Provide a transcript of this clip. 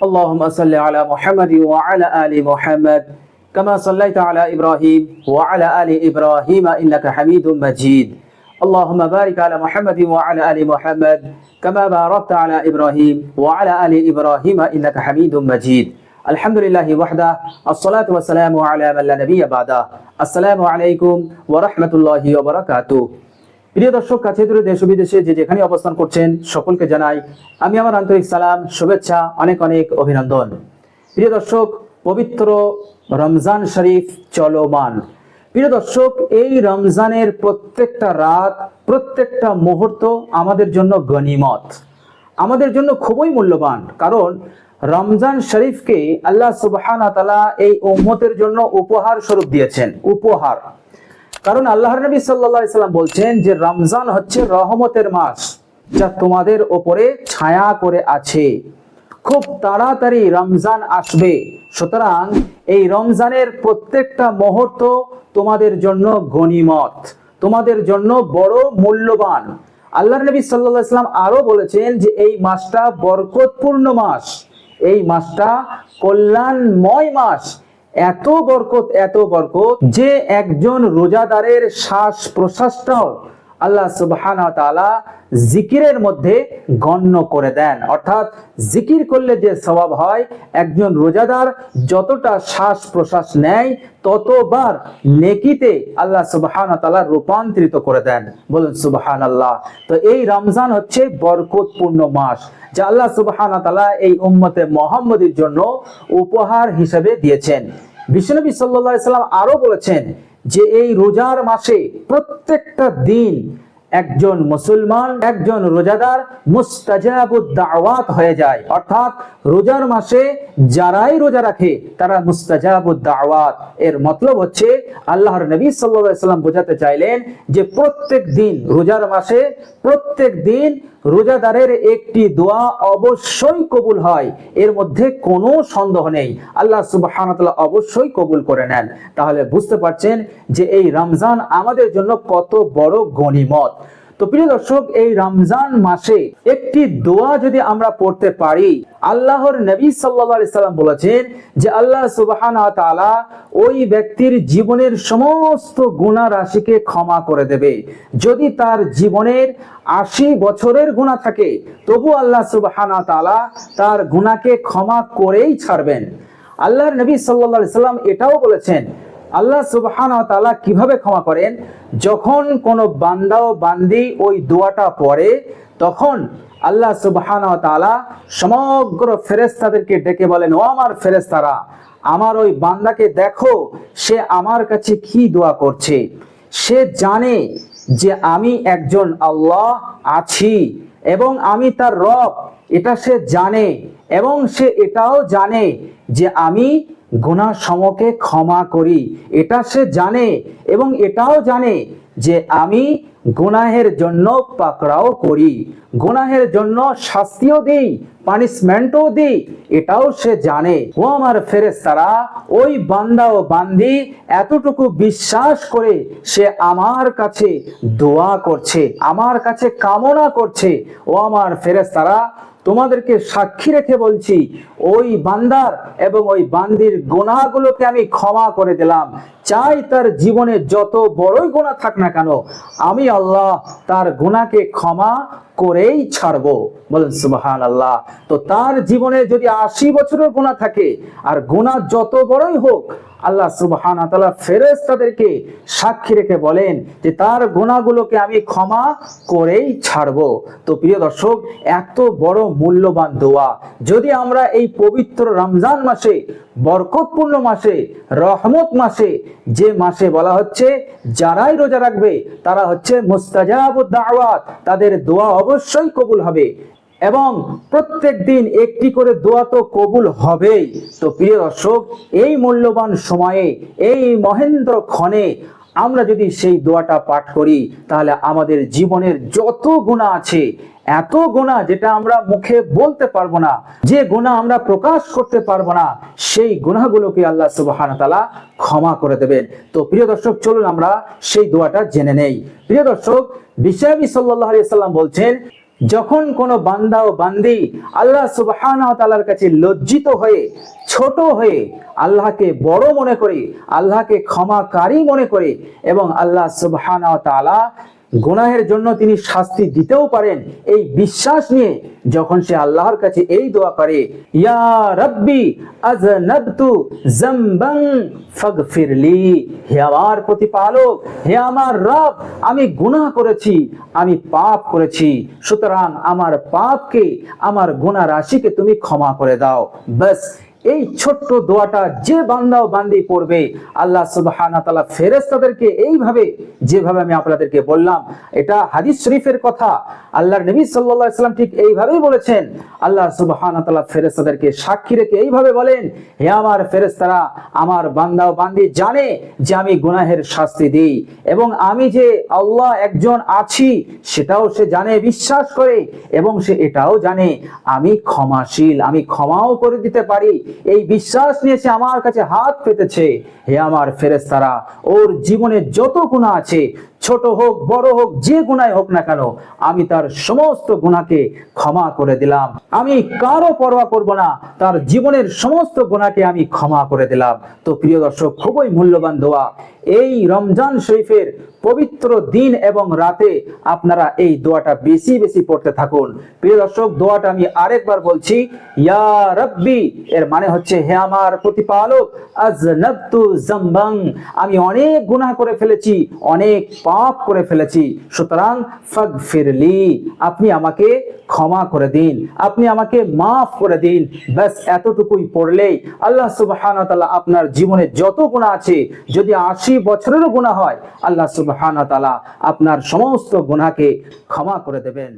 اللهم صل على محمد وعلى آل محمد كما صليت على إبراهيم وعلى آل إبراهيم إنك حميد مجيد اللهم بارك على محمد وعلى آل محمد كما باركت على إبراهيم وعلى آل إبراهيم إنك حميد مجيد الحمد لله وحده الصلاة والسلام على من لا نبي بعده السلام عليكم ورحمة الله وبركاته। প্রিয় দর্শক, কাছে দূরে দেশ ও বিদেশে যে যেখানে অবস্থান করছেন সকলকে জানাই আমি আমার আন্তরিক সালাম, শুভেচ্ছা, অনেক অনেক অভিনন্দন। প্রিয় দর্শক, পবিত্র রমজান শরীফ চলমান। প্রিয় দর্শক, এই রমজানের প্রত্যেকটা রাত, প্রত্যেকটা মুহূর্ত আমাদের জন্য গনিমত, আমাদের জন্য খুবই মূল্যবান। কারণ রমজান শরীফকে আল্লাহ সুবহানাহু ওয়া তাআলা এই উম্মতের জন্য উপহার স্বরূপ দিয়েছেন। উপহার, কারণ আল্লাহর নবী সাল্লাল্লাহু আলাইহি সাল্লাম বলছেন যে রমজান হচ্ছে রহমতের মাস, যা তোমাদের উপরে ছায়া করে আছে। খুব তাড়াতাড়ি রমজান আসবে, সুতরাং এই রমজানের প্রত্যেকটা মুহূর্ত তোমাদের জন্য গনিমত, তোমাদের জন্য বড় মূল্যবান। আল্লাহর নবী সাল্লাল্লাহু আলাইহি সাল্লাম আরো বলেছেন যে এই মাসটা বরকতপূর্ণ মাস, এই মাসটা কল্যাণময় মাস। এত বরকত যে একজন রোজাদারের শ্বাস প্রশ্বাসটাও আল্লাহ সুবহানাহু ওয়া তাআলা জিকিরের মধ্যে গণ্য করে দেন। অর্থাৎ জিকির করলে যে সওয়াব হয়, একজন রোজাদার যতটা শ্বাস প্রশ্বাস নেয় ততবার নেকিতে আল্লাহ সুবহানাহু ওয়া তাআলা রূপান্তরিত করে দেন। বলুন সুবহানাল্লাহ। তো এই রমজান হচ্ছে বরকতপূর্ণ মাস, যা আল্লাহ সুবহানাহু ওয়া তাআলা এই উম্মতে মুহাম্মদীর জন্য উপহার হিসেবে দিয়েছেন। বিশ্বনবী সাল্লাল্লাহু আলাইহি সাল্লাম আরো বলেছেন যে এই রোজার মাসে প্রত্যেকটা দিন একজন মুসলমান, একজন রোজাদার মুস্তাজাবুদ দাওয়াত হয়ে যায়। অর্থাৎ রোজার মাসে যারাই রোজা রাখে তারা মুস্তাজাবুদ দাওয়াত। এর মতলব হচ্ছে আল্লাহর নবী সাল্লাল্লাহু আলাইহি সাল্লাম বোঝাতে চাইলেন যে প্রত্যেক দিন রোজার মাসে প্রত্যেক দিন রোজাদারের একটি দোয়া অবশ্যই কবুল হয়, এর মধ্যে কোনো সন্দেহ নেই। আল্লাহ সুবহানাহু ওয়া তাআলা অবশ্যই কবুল করে নেন। তাহলে বুঝতে পারছেন যে এই রমজান আমাদের জন্য কত বড় গনিমত। তো প্রিয় দর্শক, এই রমজান মাসে একটি দোয়া যদি আমরা পড়তে পারি, আল্লাহর নবী সাল্লাল্লাহু আলাইহি সাল্লাম বলেছেন যে আল্লাহ সুবহানাহু ওয়া তাআলা ওই ব্যক্তির জীবনের সমস্ত গুনাহ রাশিকে ক্ষমা করে দেবে। যদি তার জীবনের 80 বছরের গুনাহ থাকে, তবু আল্লাহ সুবহানাহু ওয়া তাআলা তার গুনাহকে ক্ষমা করেই ছাড়বেন। আল্লাহর নবী সাল্লাল্লাহু আলাইহি সাল্লাম এটাও বলেছেন আল্লাহ সুবহানাহু ওয়া তাআলা কিভাবে ক্ষমা করেন। যখন কোনো বান্দা ও বান্দি ওই দোয়াটা পড়ে, তখন আল্লাহ সুবহানাহু ওয়া তাআলা সমগ্র ফেরেশতাদেরকে ডেকে বলেন, ও আমার ফেরেশতারা, আমার ওই বান্দাকে দেখো, সে আমার কাছে কি দোয়া করছে। সে জানে যে আমি একজন আল্লাহ আছি এবং আমি তার রব, এটা সে জানে। এবং সে এটাও জানে যে আমি গুনাহ সমূহকে ক্ষমা করি, এটা সে জানে। এবং এটাও জানে যে আমি গুনাহের জন্য পাকড়াও করি, গুনাহের জন্য শাস্তিও দিই, পানিশমেন্টও দিই, এটাও সে জানে। ও আমার ফেরেশতারা, ওই বান্দা ও বান্দি এতটুকু বিশ্বাস করে সে আমার কাছে দোয়া করছে, আমার কাছে কামনা করছে। ও আমার ফেরেশতারা, তোমাদেরকে সাক্ষী রেখে বলছি, ওই বান্দার এবং ওই বান্দির গুনাহগুলোকে আমি ক্ষমা করে দিলাম। চাই তার জীবনে যত বড়ই গুনাহ থাক না কেন, আমি আল্লাহ তার গুনাহকে ক্ষমা করেই ছাড়বো। বলেন সুবহানাল্লাহ। তো তার জীবনে যদি 80 বছরের গুনাহ থাকে, আর গুনাহ যত বড়ই হোক, আল্লাহ সুবহানাহু ওয়া তাআলা ফেরেশতাদেরকে সাক্ষী রেখে বলেন যে তার গুনাহগুলোকে আমি ক্ষমা করেই ছাড়বো। তো প্রিয় দর্শক, এত বড় মূল্যবান দোয়া যদি আমরা এই পবিত্র রমজান মাসে, বরকতপূর্ণ মাসে, রহমত মাসে, যে মাসে বলা হচ্ছে যারাই রোজা রাখবে তারা হচ্ছে মুস্তাজাবুদ দাওয়াত, তাদের দোয়া অবশ্যই কবুল হবে এবং প্রত্যেক দিন একটি করে দোয়া তো কবুল হবেই। তো প্রিয় দর্শক, এই মূল্যবান সময়ে, এই মহেন্দ্র ক্ষণে আমরা যদি সেই দোয়াটা পাঠ করি, তাহলে আমাদের জীবনের যত গুনাহ আছে, এত গুনাহ যেটা আমরা মুখে বলতে পারবো না, যে গুনাহ আমরা প্রকাশ করতে পারবো না, সেই গুনাহগুলোকে আল্লাহ সুবহানাহু ওয়া তাআলা ক্ষমা করে দেবেন। তো প্রিয় দর্শক, চলুন আমরা সেই দোয়াটা জেনে নেই। প্রিয় দর্শক, বিশ্বনবী সাল্লাল্লাহু আলাইহি সাল্লাম বলছেন যখন কোনো বান্দা ও বান্দি আল্লাহ সুবহানাহু ওয়া তাআলার কাছে লজ্জিত হয়ে, ছোট হয়ে, আল্লাহকে বড় মনে করে, আল্লাহকে ক্ষমাকারী মনে করে এবং আল্লাহ সুবহানাহু ওয়া তাআলা গুনাহের জন্য তিনি শাস্তি দিতেও পারেন এই বিশ্বাস নিয়ে যখন সে আল্লাহর কাছে এই দোয়া করে, ইয়া রাব্বি আযনাবতু যামবান ফাগফিরলি, হে আমার প্রতিপালক, হে আমার রব, আমি গুনাহ করেছি, আমি পাপ করেছি, সুতরাং আমার পাপকে, আমার গুনাহ রাশিকে তুমি ক্ষমা করে দাও। বাস এই ছোট্ট দোয়াটা যে বান্দা ও বান্দি পড়বে, আল্লাহ সুবহানাহু ওয়া তাআলা ফেরেশতাদেরকে এইভাবে, যেভাবে আমি আপনাদেরকে বললাম, এটা হাদিস শরীফের কথা, আল্লাহর নবী সাল্লাল্লাহু আলাইহি ওয়াসাল্লাম ঠিক এইভাবেই বলেছেন। আল্লাহ সুবহানাহু ওয়া তাআলা ফেরেশতাদেরকে সাক্ষী রেখে এইভাবে বলেন, হে আমার ফেরেশতারা, আমার বান্দা ও বান্দি জানে যে আমি গুনাহের শাস্তি দিই এবং আমি যে আল্লাহ একজন আছি সেটাও সে জানে, বিশ্বাস করে, এবং সে এটাও জানে আমি ক্ষমাশীল, আমি ক্ষমাও করে দিতে পারি। এই বিশ্বাস নিয়ে সে আমার কাছে হাত পেতেছে। হে আমার ফেরেশতারা, ওর জীবনে যত গুনাহ আছে, ছোট হোক বড় হোক, যে গুনাহ হোক না কেন, আমি তার সমস্ত গুনাহকে ক্ষমা করে দিলাম। আমি কারো পরোয়া করব না, তার জীবনের সমস্ত গুনাহকে আমি ক্ষমা করে দিলাম। তো প্রিয় দর্শক, খুবই মূল্যবান দোয়া। এই রমজান শরীফের পবিত্র দিন এবং রাতে আপনারা এই দোয়াটা বেশি বেশি পড়তে থাকুন। প্রিয় দর্শক, দোয়াটা আমি আরেকবার বলছি, ইয়া রাব্বি, এর মানে হচ্ছে হে আমার প্রতিপালক, আযনাবতু যামবান, আমি অনেক গুনাহ করে ফেলেছি, অনেক পাপ করে ফেলেছি, সুতরাং ফাগফিরলি, আপনি আমাকে ক্ষমা করে দিন, আপনি আমাকে মাফ করে দিন। ব্যাস এতটুকুই পড়লেই আল্লাহ সুবহানাহু ওয়া তাআলা আপনার জীবনে যত গুনাহ আছে, যদি 80 বছরেরও গুনাহ হয়, আল্লাহ সুবহানাহু ওয়া তাআলা আপনার সমস্ত গুনাহকে ক্ষমা করে দেবেন।